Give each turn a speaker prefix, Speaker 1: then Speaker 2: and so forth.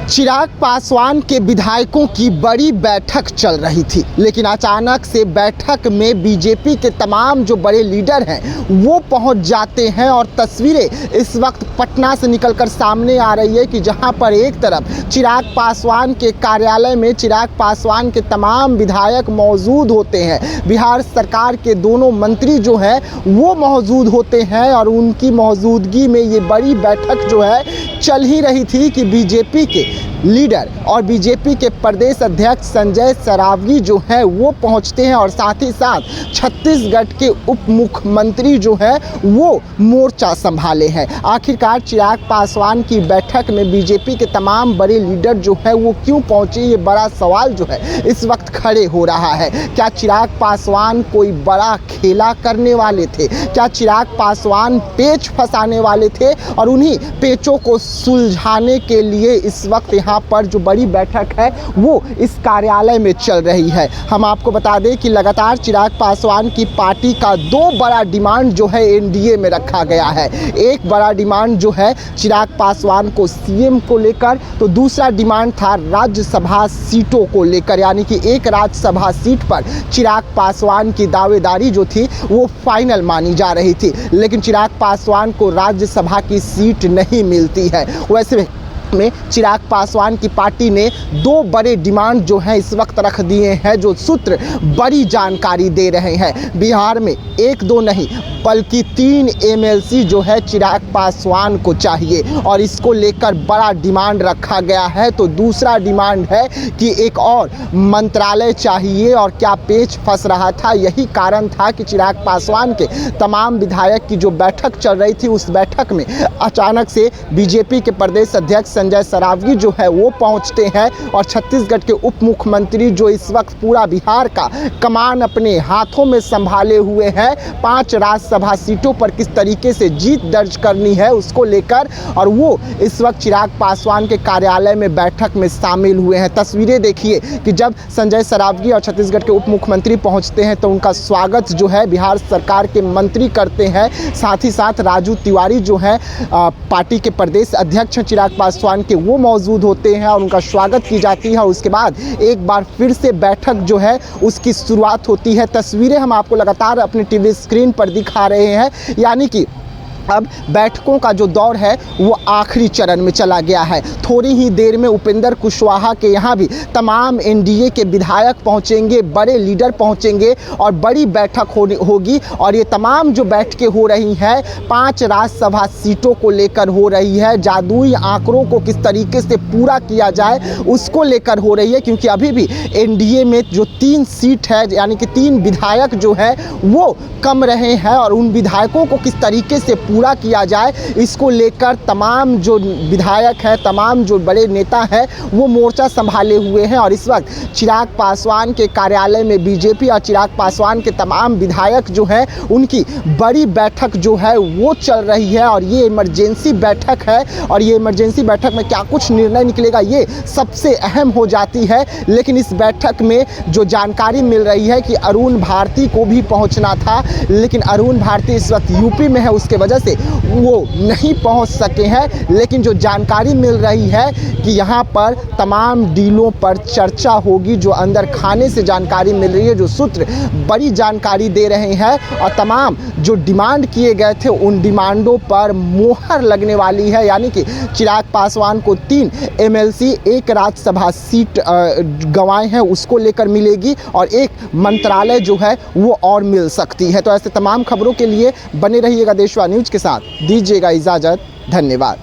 Speaker 1: चिराग पासवान के विधायकों की बड़ी बैठक चल रही थी, लेकिन अचानक से बैठक में बीजेपी के तमाम जो बड़े लीडर हैं वो पहुंच जाते हैं और तस्वीरें इस वक्त पटना से निकलकर सामने आ रही है कि जहां पर एक तरफ चिराग पासवान के कार्यालय में चिराग पासवान के तमाम विधायक मौजूद होते हैं, बिहार सरकार के दोनों मंत्री जो हैं वो मौजूद होते हैं और उनकी मौजूदगी में ये बड़ी बैठक जो है चल ही रही थी कि बीजेपी के लीडर और बीजेपी के प्रदेश अध्यक्ष संजय सरावगी जो हैं वो पहुंचते हैं और साथ ही साथ छत्तीसगढ़ के उप मुख्यमंत्री जो हैं वो मोर्चा संभाले हैं। आखिरकार चिराग पासवान की बैठक में बीजेपी के तमाम बड़े लीडर जो हैं वो क्यों पहुंचे, ये बड़ा सवाल जो है इस वक्त खड़े हो रहा है। क्या चिराग पासवान कोई बड़ा खेला करने वाले थे? क्या चिराग पासवान पेच फंसाने वाले थे और उन्हीं पेचों को सुलझाने के लिए इस वक्त यहाँ पर जो बड़ी बैठक है वो इस कार्यालय में चल रही है? हम आपको बता दें कि लगातार चिराग पासवान की पार्टी का दो बड़ा डिमांड जो है एनडीए में रखा गया है। एक बड़ा डिमांड जो है चिराग पासवान को सीएम को लेकर, तो दूसरा डिमांड था राज्यसभा सीटों को लेकर, यानी कि एक राज्यसभा सीट पर चिराग पासवान की दावेदारी जो थी वो फाइनल मानी जा रही थी, लेकिन चिराग पासवान को राज्यसभा की सीट नहीं मिलती है। वैसे में चिराग पासवान की पार्टी ने दो बड़े डिमांड जो हैं इस वक्त रख दिए हैं, जो सूत्र बड़ी जानकारी दे रहे हैं। बिहार में एक दो नहीं बल्कि 3 एमएलसी जो है चिराग पासवान को चाहिए और इसको लेकर बड़ा डिमांड रखा गया है। तो दूसरा डिमांड है कि एक और मंत्रालय चाहिए और क्या पेच फंस रहा था, यही कारण था कि चिराग पासवान के तमाम विधायक की जो बैठक चल रही थी उस बैठक में अचानक से बीजेपी के प्रदेश अध्यक्ष संजय सरावगी जो है वो पहुंचते हैं और छत्तीसगढ़ के उप मुख्यमंत्री जो इस वक्त पूरा बिहार का कमान अपने हाथों में संभाले हुए हैं, 5 राज्यसभा सीटों पर किस तरीके से जीत दर्ज करनी है उसको लेकर, और वो इस वक्त चिराग पासवान के कार्यालय में बैठक में शामिल हुए हैं। तस्वीरें देखिए कि जब संजय सरावगी और छत्तीसगढ़ के उप मुख्यमंत्री पहुंचते हैं तो उनका स्वागत जो है बिहार सरकार के मंत्री करते हैं। साथ ही साथ राजू तिवारी जो है पार्टी के प्रदेश अध्यक्ष चिराग पासवान के, वो मौजूद होते हैं और उनका स्वागत की जाती है और उसके बाद एक बार फिर से बैठक जो है उसकी शुरुआत होती है। तस्वीरें हम आपको लगातार अपने टीवी स्क्रीन पर दिखा रहे हैं, यानी कि अब बैठकों का जो दौर है वो आखिरी चरण में चला गया है। थोड़ी ही देर में उपेंद्र कुशवाहा के यहाँ भी तमाम एनडीए के विधायक पहुँचेंगे, बड़े लीडर पहुँचेंगे और बड़ी बैठक होगी और ये तमाम जो बैठकें हो रही हैं 5 राज्यसभा सीटों को लेकर हो रही है। जादुई आंकड़ों को किस तरीके से पूरा किया जाए उसको लेकर हो रही है, क्योंकि अभी भी एनडीए में जो 3 सीट है यानी कि 3 विधायक जो है वो कम रहे हैं और उन विधायकों को किस तरीके से पूरा किया जाए इसको लेकर तमाम जो विधायक हैं, तमाम जो बड़े नेता हैं वो मोर्चा संभाले हुए हैं और इस वक्त चिराग पासवान के कार्यालय में बीजेपी और चिराग पासवान के तमाम विधायक जो हैं उनकी बड़ी बैठक जो है वो चल रही है और ये इमरजेंसी बैठक है और ये इमरजेंसी बैठक में क्या कुछ निर्णय निकलेगा ये सबसे अहम हो जाती है। लेकिन इस बैठक में जो जानकारी मिल रही है कि अरुण भारती को भी पहुंचना था, लेकिन अरुण भारती इस वक्त यूपी में है, उसके वजह से वो नहीं पहुंच सके हैं। लेकिन जो जानकारी मिल रही है कि यहाँ पर तमाम डीलों पर चर्चा होगी, जो अंदर खाने से जानकारी मिल रही है, जो सूत्र बड़ी जानकारी दे रहे हैं और तमाम जो डिमांड किए गए थे उन डिमांडों पर मोहर लगने वाली है। यानी कि चिराग पासवान को 3 एमएलसी, एक राज्यसभा सीट गंवाए हैं उसको लेकर मिलेगी और एक मंत्रालय जो है वो और मिल सकती है। तो ऐसे तमाम खबरों के लिए बने रहिएगा देशवा न्यूज़ के साथ। दीजिएगा इजाज़त, धन्यवाद।